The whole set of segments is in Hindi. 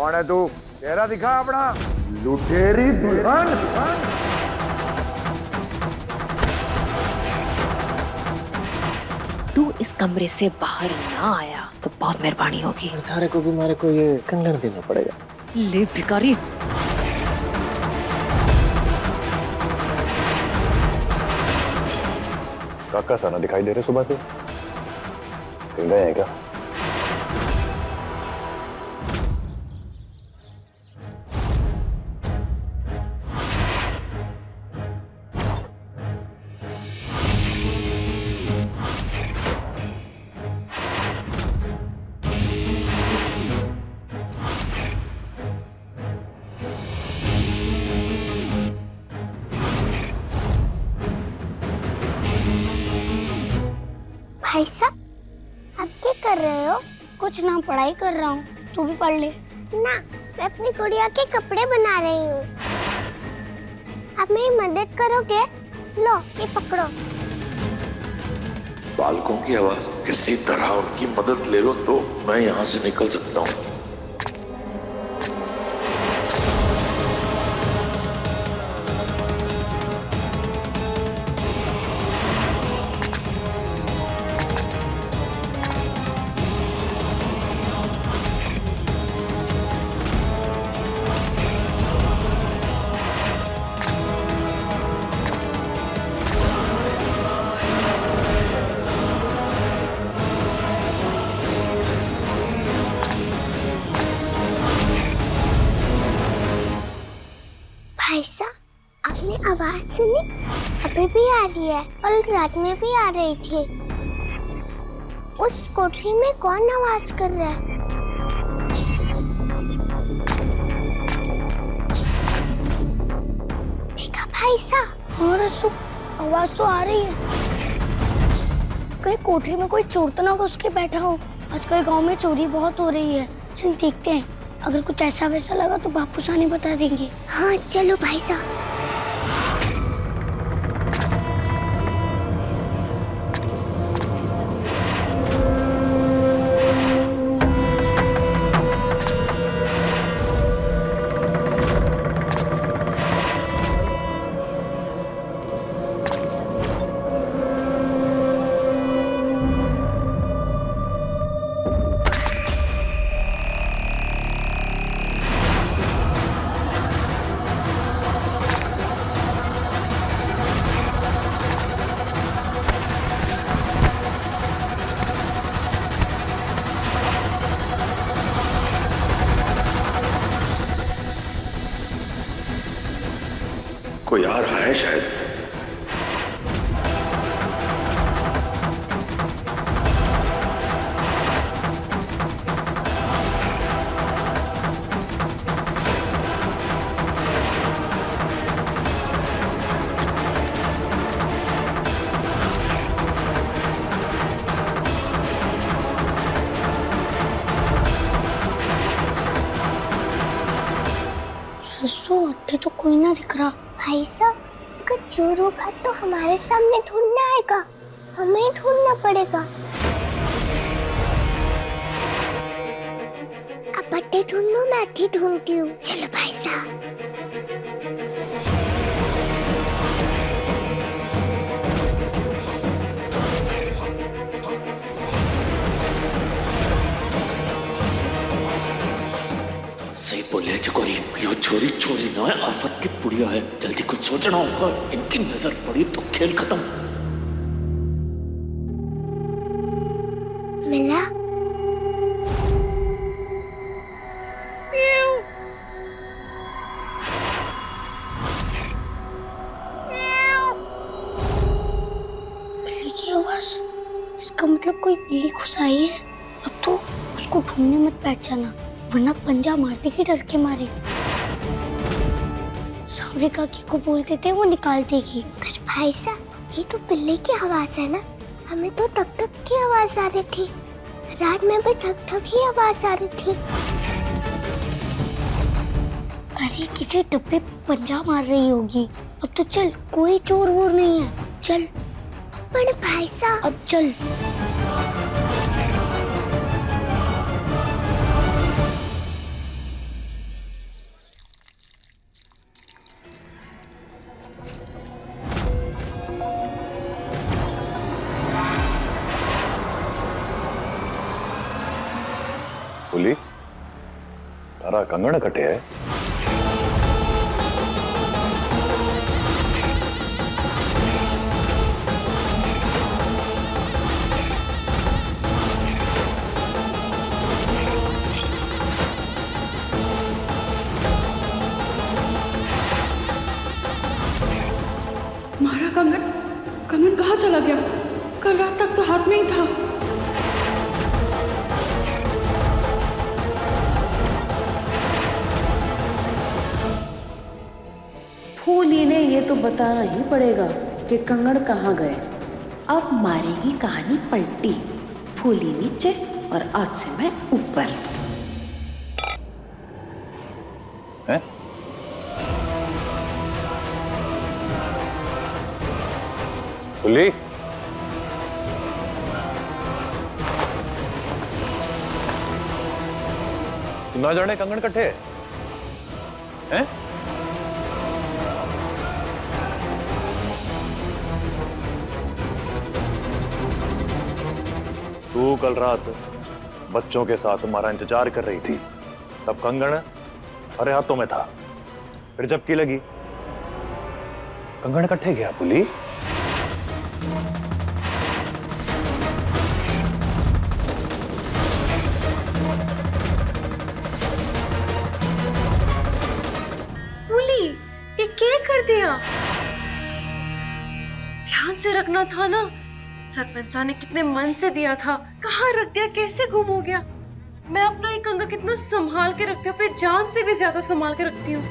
कौन है तू? चेहरा दिखा अपना, लुटेरी दुल्हन। तू इस कमरे से बाहर ना आया तो बहुत मेहरबानी होगी। थारे को भी मारे को ये कंगन देना पड़ेगा। ले भिखारी। काका साना दिखाई दे रहे सुबह से, कहीं गए हैं क्या? भाई साहब, आप क्या कर रहे हो? कुछ ना, पढ़ाई कर रहा हूँ। तू भी पढ़ ले ना। मैं अपनी गुड़िया के कपड़े बना रही हूँ। आप मेरी मदद करोगे? लो, ये पकड़ो। बालकों की आवाज किसी तरह उनकी मदद ले लो तो मैं यहाँ से निकल सकता हूँ। भाई साहब, आपने आवाज सुनी? अभी भी आ रही है, कल रात में भी आ रही थी। उस कोठरी में कौन आवाज कर रहा है? देखा भाई साहब? हमारा सुख, आवाज तो आ रही है। कहीं कोठरी में कोई चोर तो ना घुस के बैठा हो। आजकल गांव में चोरी बहुत हो रही है। चल देखते हैं, अगर कुछ ऐसा वैसा लगा तो बापू सानी बता देंगे। हाँ चलो भाई साहब। कोई आ रहा है शायद। अड्डे तो कोई ना दिख रहा। भाई साहब, अगर चोर होगा तो हमारे सामने ढूंढना आएगा, हमें ढूंढना पड़ेगा। आप अड्डे ढूंढो, मैं अड्डे ढूंढती हूँ। चलो भाई साहब। सही बोले चकोरी, यो चोरी चोरी ना है, आफत की पुड़िया है। जल्दी कुछ सोचना होगा, इनकी नजर पड़ी तो खेल खत्म। मिला? बिल्ली की आवाज, इसका मतलब कोई बिल्ली घुस आई है। अब तो उसको ढूंढने मत बैठ जाना, वरना पंजा मारती की डर के मारे। सावरी काकी को बोल देते, वो निकाल देगी। पर भाई साहब, ये तो बिल्ली की आवाज है ना? हमें तो ठक ठक की आवाज आ रही थी, रात में भी ठक ठक ही आवाज आ रही थी। अरे किसी डब्बे पे पंजा मार रही होगी। अब तो चल, कोई चोर वोर नहीं है, चल। पर भाई साहब, अब चल। फुली तारा कंगण कटे है। मारा कंगन, कंगन कहाँ चला गया? कल रात तक तो हाथ में ही था। फूली ने ये तो बताना ही पड़ेगा कि कंगन कहाँ गए। अब मारेगी कहानी पलटी। फूली नीचे और आज से मैं ऊपर। हैं? फुली ना जाने कंगन कट्ठे हैं? तू कल रात बच्चों के साथ हमारा इंतजार कर रही थी, तब कंगन हमारे हाथों में था। फिर झपकी लगी, कंगन कट्ठे गया फुली। ये क्या कर दिया? ध्यान से रखना था ना। सरपंच साहब ने कितने मन से दिया था, कहाँ रख दिया, कैसे गुम हो गया? मैं अपना ये कंगा कितना संभाल के रखती हूँ, अपनी जान से भी ज्यादा संभाल के रखती हूँ,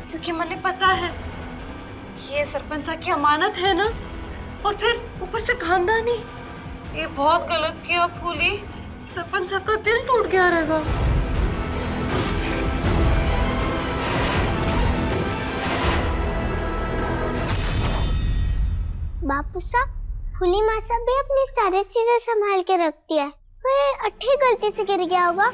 क्योंकि मुझे पता है कि ये सरपंच साहब की अमानत है ना। और फिर ऊपर से खानदानी। ये बहुत गलत किया फूली, सरपंच साहब का दिल टूट गया रहेगा। बापू साहब, फूली माँ साहब भी अपनी सारी चीजें संभाल के रखती है। कोई अट्ठी गलती से गिर गया होगा।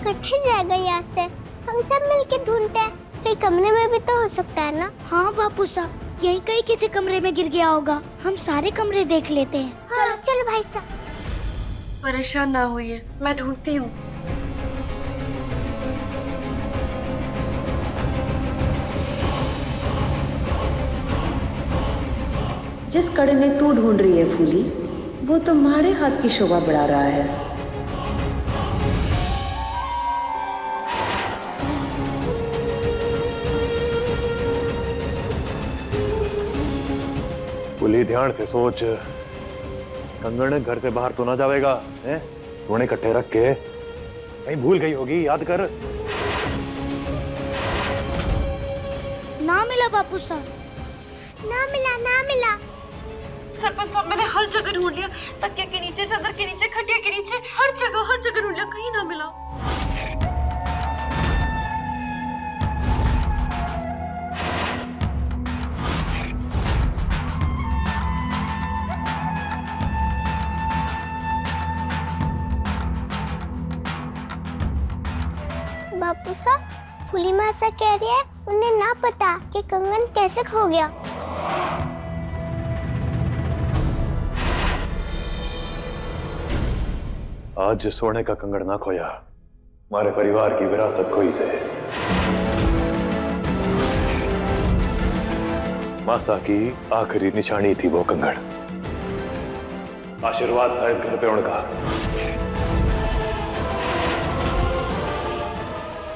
कट्ठी जाएगा यहाँ से, हम सब मिलके ढूंढते हैं। कहीं कमरे में भी तो हो सकता है ना। हाँ बापू साहब, यही कहीं किसी कमरे में गिर गया होगा। हम सारे कमरे देख लेते हैं। हाँ, चलो चलो भाई साहब। परेशान ना होइए, मैं ढूंढती हूँ। जिस कड़े में तू ढूंढ रही है फूली, वो तो तुम्हारे हाथ की शोभा बढ़ा रहा है। फुली ध्यान से सोच, कंगन घर से बाहर तो ना जाएगा हैं? तूने इकट्ठे रख के कहीं भूल गई होगी, याद कर। ना मिला बापू साहब, ना मिला ना मिला। सरपंच साहब, मैंने हर जगह ढूंढ लिया, तकिया के नीचे, चादर के नीचे, खटिया के नीचे, हर जगह ढूंढ लिया, कहीं ना मिला। बापू साहब, फूली माँ से कह रही है उन्हें ना पता कि कंगन कैसे खो गया। आज सोने का कंगन ना खोया, हमारे परिवार की विरासत खोई से। मासा की आखिरी निशानी थी वो कंगन, आशीर्वाद था इस घर पे उनका।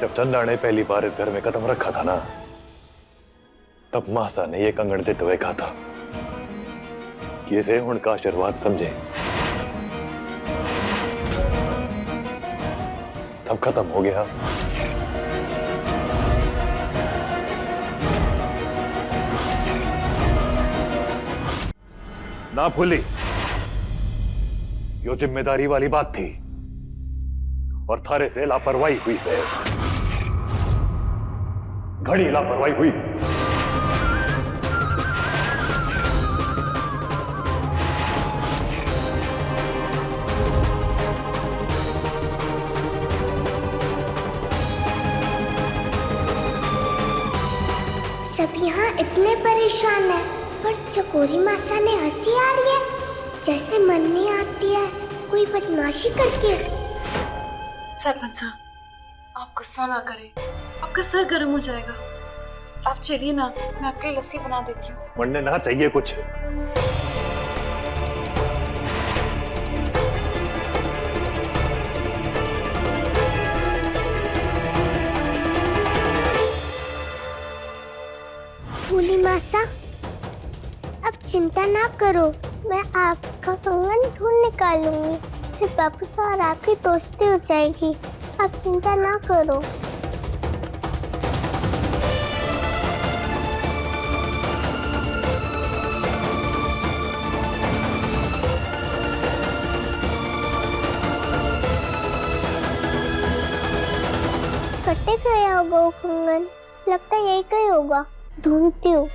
जब चंदा ने पहली बार इस घर में कदम रखा था ना, तब मासा ने ये कंगन देते हुए कहा था कि इसे उनका आशीर्वाद समझे। सब खत्म हो गया। ना फूली, यो जिम्मेदारी वाली बात थी और थारे से लापरवाही हुई से, घड़ी लापरवाही हुई। सब यहाँ इतने परेशान हैं, पर चकोरी मासा ने हंसी आ रही है, जैसे मन नहीं आती है कोई बदमाशी करके। सरपंच साहब, आप गुस्सा ना करें, आपका सर गर्म हो जाएगा। आप चलिए ना, मैं आपके लिए लस्सी बना देती हूँ। बनने ना चाहिए कुछ। फूली मासा, अब चिंता ना करो, मैं आपका कंगन ढूंढ निकालूंगी, फिर बापू से और आपकी दोस्ती हो जाएगी। आप चिंता ना करो। कटे गया होगा वो कंगन, लगता है यही कहीं होगा, ढूंढती हूँ।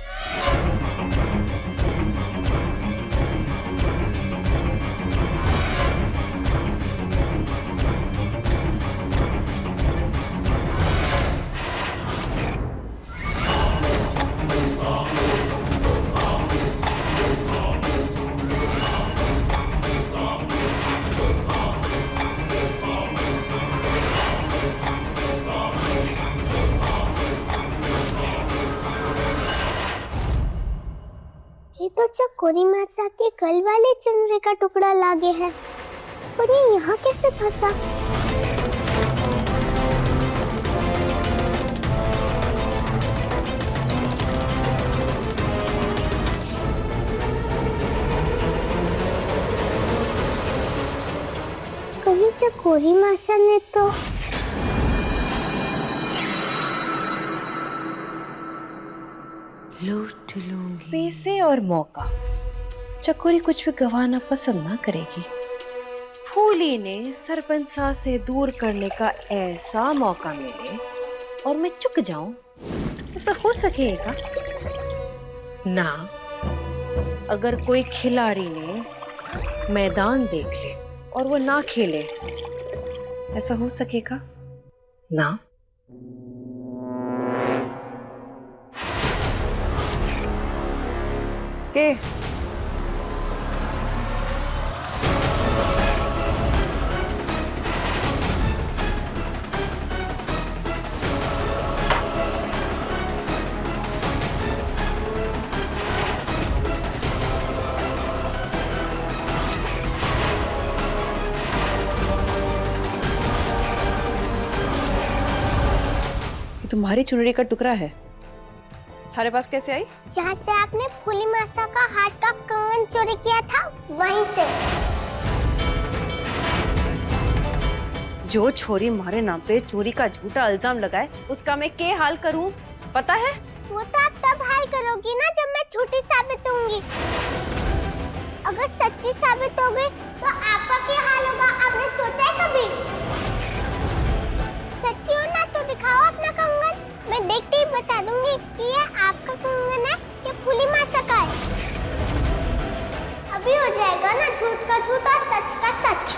ये तो चकोरी मासा के कल वाले चंद्रे का टुकड़ा लागे है, पर ये यहाँ कैसे फंसा? कहीं चकोरी मासा ने तो लूट लूंगी पैसे और मौका। चकोरी कुछ भी गंवाना पसंद ना करेगी। फूली ने सरपंच साहब से दूर करने का ऐसा मौका मिले और मैं चुक जाऊं, ऐसा हो सकेगा ना? अगर कोई खिलाड़ी ने मैदान देख ले और वो ना खेले, ऐसा हो सकेगा ना? के ये तुम्हारी चुनरी का टुकड़ा है, तुम्हारे पास कैसे आई? जहाँ से आपने फूली मासा का हाथ का कंगन चोरी किया था, वहीं से। जो छोरी मारे नाम पे चोरी का झूठा इल्जाम लगाए, उसका मैं क्या हाल करूं पता है? वो तो आप तब हाल करोगी ना जब मैं झूठी साबित होंगी। अगर सच्ची साबित हो गई तो आपका क्या हाल होगा, आपने सोचा है कभी? सच्ची हो ना तो दिखाओ अपना कंगन, मैं देखते ही बता दूंगी कि ये आपका कंगन है या फूली मासा का है। अभी हो जाएगा ना झूठ का झूठ और सच का सच।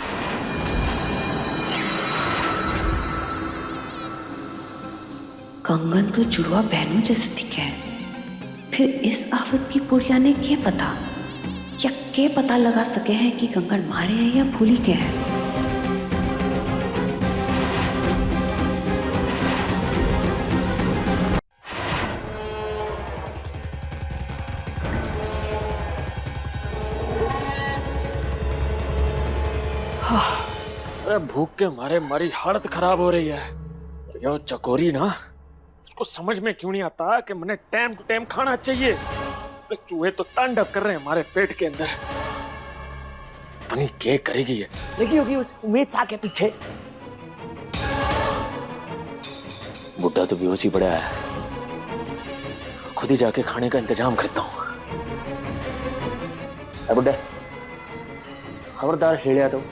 कंगन तो जुड़वा बहनों जैसे दिखे है, फिर इस आफत की बुढ़िया ने क्या पता या के पता लगा सके हैं कि कंगन मारे हैं या फूली के हैं? अरे भूख के मारे हमारी हालत खराब हो रही है। ये चकोरी ना, उसको समझ में क्यों नहीं आता कि मैंने टाइम टू टाइम खाना चाहिए। चूहे तो तांडव कर रहे हैं हमारे पेट के अंदर। पता नहीं क्या करेगी ये, लगी होगी उस उम्मीद सा के पीछे। बुड्ढा तो बेहोश ही पड़ा है, खुद ही जाके खाने का इंतजाम करता हूँ। बुड्ढा खबरदार हिड़िया तो।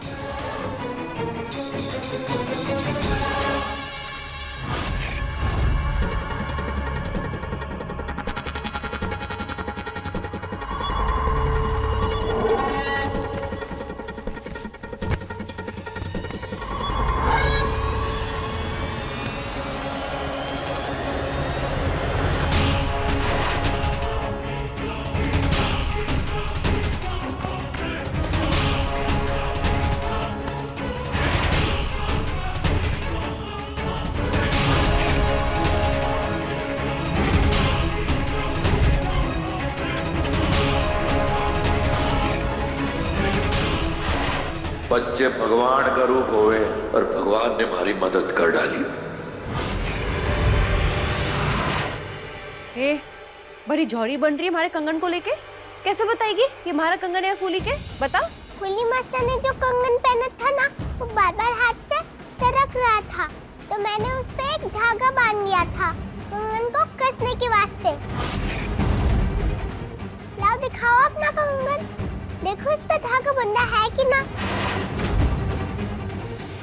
बच्चे भगवान का रूप होवे और भगवान ने हमारी मदद कर डाली। ए, बड़ी झौरी बन रही है हमारे कंगन को लेके। कैसे बताएगी ये हमारा कंगन है फूली के? बता। फूली मासा ने जो कंगन पहना था ना, वो बार बार हाथ से सरक रहा था, तो मैंने उस पे एक धागा बांध दिया था कंगन को कसने के वास्ते। लाओ दिखाओ अपना कंगन, देखो इस पे धागा बंधा है कि ना।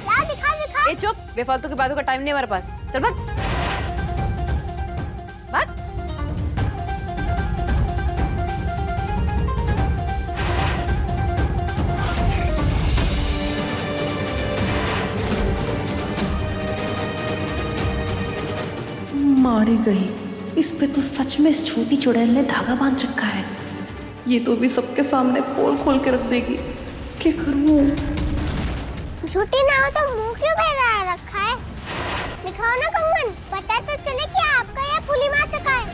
लाओ दिखाओ दिखाओ। ए चुप, बेफालतू की बातों का टाइम नहीं हमारे पास। चल भाग भाग। मारी गई, इस पे तो सच में इस छोटी चुड़ैल ने धागा बांध रखा है। ये तो भी सबके सामने पोल खोल के रख देगी। क्या करूं? झूठी ना हो तो मुंह क्यों फैला रखा है? दिखाओ ना कंगन, पता तो चले कि आपका या फूली मासा का है।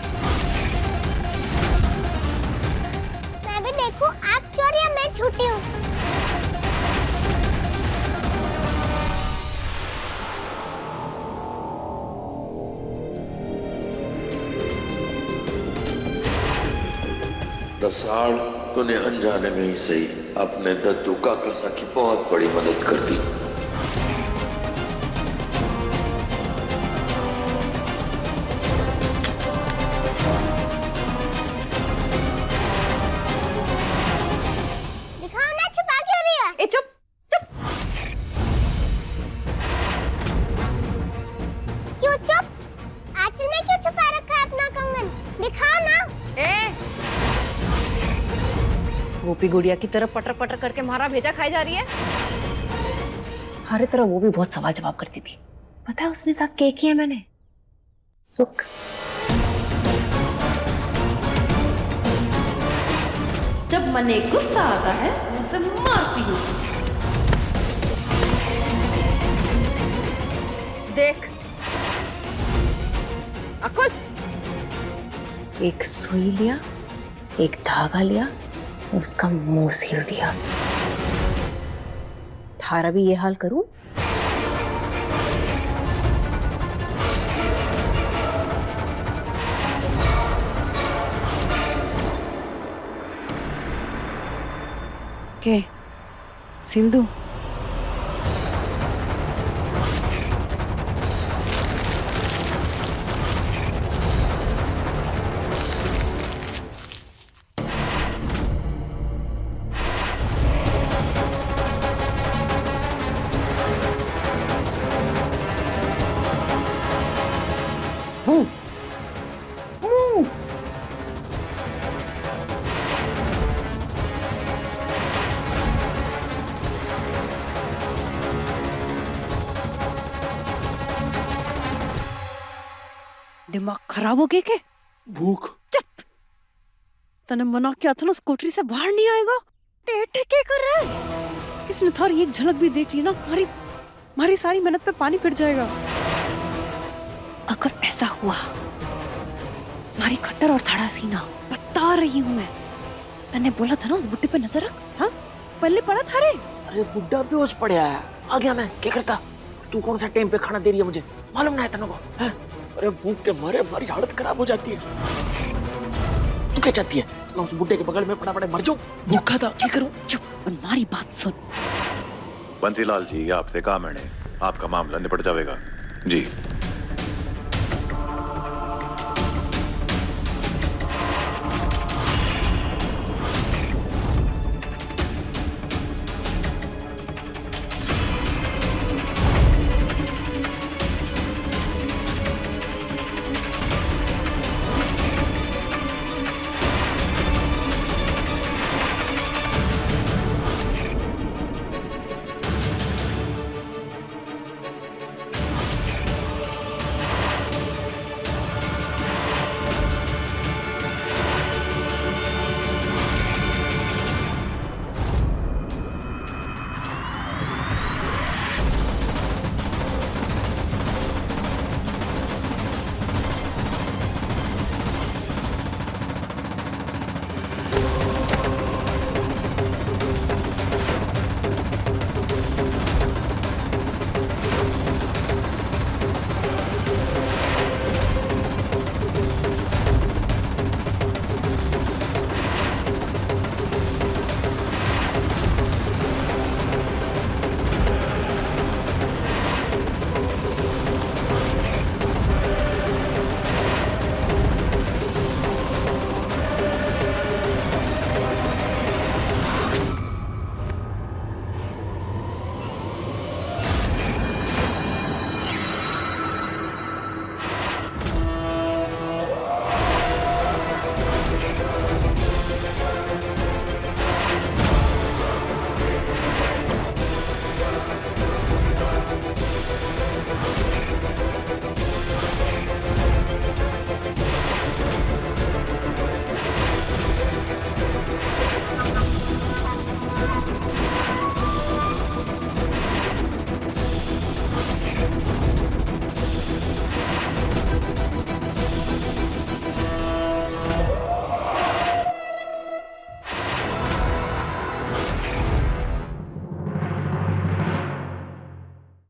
मैं भी देखूं आप चोर या मैं झूठी हूँ। रसाल तूने अनजाने में ही सही अपने दद्दू काका की बहुत बड़ी मदद कर दी। दिखाओ ना, छुपा क्यों रही है? ए चुप चुप। क्यों चुप? आंचल में क्यों छुपा रखा है अपना कंगन? दिखाओ ना। ए गोपी गुड़िया की तरफ पटर पटर करके मारा भेजा खाई जा रही है। हर तरह वो भी बहुत सवाल जवाब करती थी। पता है उसने साथ क्या किया मैंने? रुक। जब मने गुस्सा आता है उसे मारती हूँ। देख अकुल, एक सुई लिया, एक धागा लिया, उसका मुंह सील दिया। थारा भी ये हाल करूं? के सील दूं? दिमाग खराब हो गया के? भूख। चुप। तने मना किया था ना उस कोठरी से बाहर नहीं आएगा। टेटे क्या कर रहा है? किसने थारी एक झलक भी देख ली ना, हमारी सारी मेहनत पे पानी फिर जाएगा। अगर ऐसा हुआ, हमारी खट्टर और थाड़ा सीना बता रही हूँ मैं। तने बोला था ना उस बुट्टे पे नजर रख। हाँ पहले पड़ा था रे। अरे बुड्ढा बेहोश पड़ा है, आ गया मैं। क्या करता? तू कौन सा टाइम पे खाना दे रही है मुझे? मालूम ना है तेरे को? अरे भूख के मारे हमारी हालत खराब हो जाती है। तू क्या चाहती है? मैं उस बुड्ढे के बगल में पड़ा मर जाऊं? भूखा था, क्या करूं? चुप, हमारी बात सुन। बंसीलाल जी, आपसे काम है, आपका मामला निपट जाएगा जी।